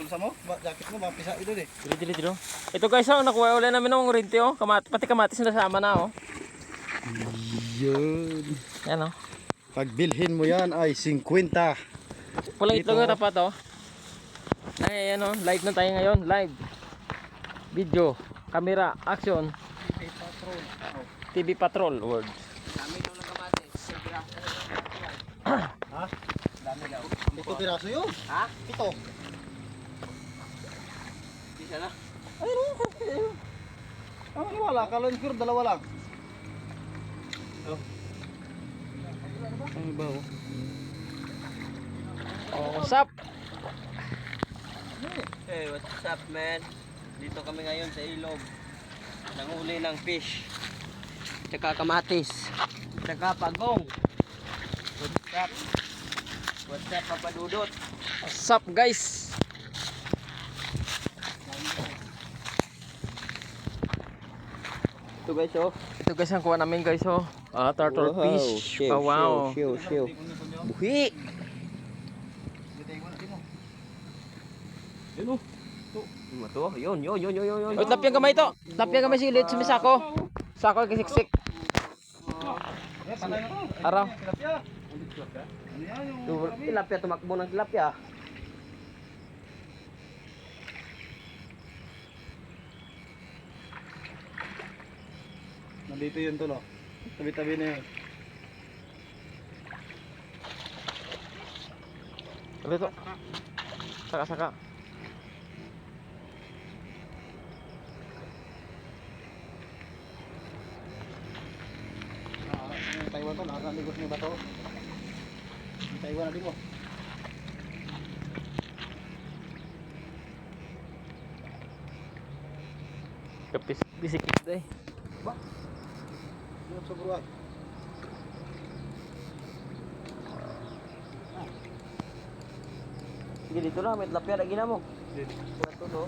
bulsa mo, jacket mo, mapisa ito eh. Dito. Ito guys, oh, nakuha ulit namin ng rente, oh. Pati kamatis na sama na, oh. Yun. Yan, oh. Pagbilhin mo yan ay 50. Pulang Dito. itlog na tapat, oh. Ay, ano, live na tayo ngayon, live. Video, camera, action. TV Patrol words. Dami daw ng kamatis. Ha? Dami daw. Ito piraso yun. Ha? Ito. Isa na. Ayun. Ang wala, kalon siguro dalawa lang. Ano ba oh? Oh, what's up? Hey, what's up man? Dito kami ngayon sa ilog. Nanguli ng fish. Tsaka kamatis. Tsaka pagong. What's up? What's up, Papa Dudot? What's up guys? Ito guys, oh. Ito guys ang kuha namin guys, oh. Ah, turtle fish. Oh, wow. Shiw. Buhi! Yun oh. Ito, yun. Oh, lapyang kamay to. Lapyang kamay silit sa sako. Sako kisiksik. Panay na to. Araw. Tilapia. Ano yan yung Tilapia, tumakbo ng tilapia. nandito yun to no. Tabi-tabi na yun. Dito. Saka. Ang Taiwan to, nakakaligos niyo ba to? Ang Taiwan na din mo. Kapis bisikit day. Ano sa buruan? Sige, dito na, may tilapia lagi na mo. Dito. Ito, no?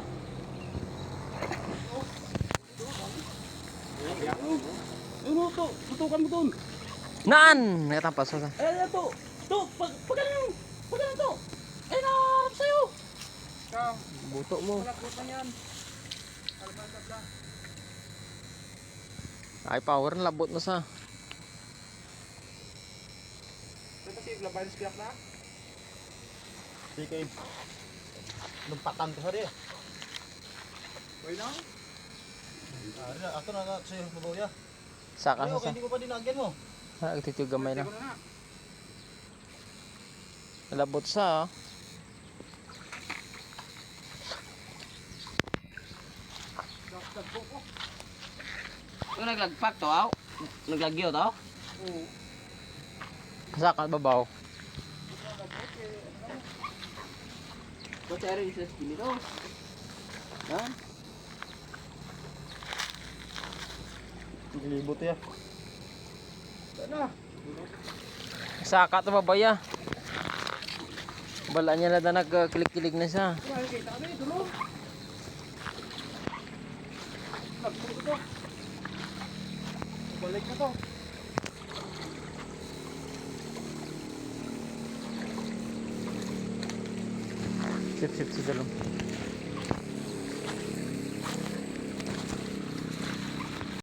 Yun oh, to. Tutukan mo doon. Naan! Nakatampas sa. Ay, ito! Ito! Pag ano to? Ay, naharap sa'yo! Buto mo. Ay, power na labot na sa. Sige. Lumpatan to hari. Wait na. Ato na sa'yo mabaw ya. Saka Ay, okay, sa. hindi ko pa dinagyan mo. Nagtitiyo gamay na. Labot sa, oh. Ito naglagpak to, aw? Naglagyo to? Saka babaw. Ba't ari sa skin ito? Ha? Libot ya. Saka to babaya. Bala niya na nagkilig-kilig na siya. Balik na to. Sip sa dalom.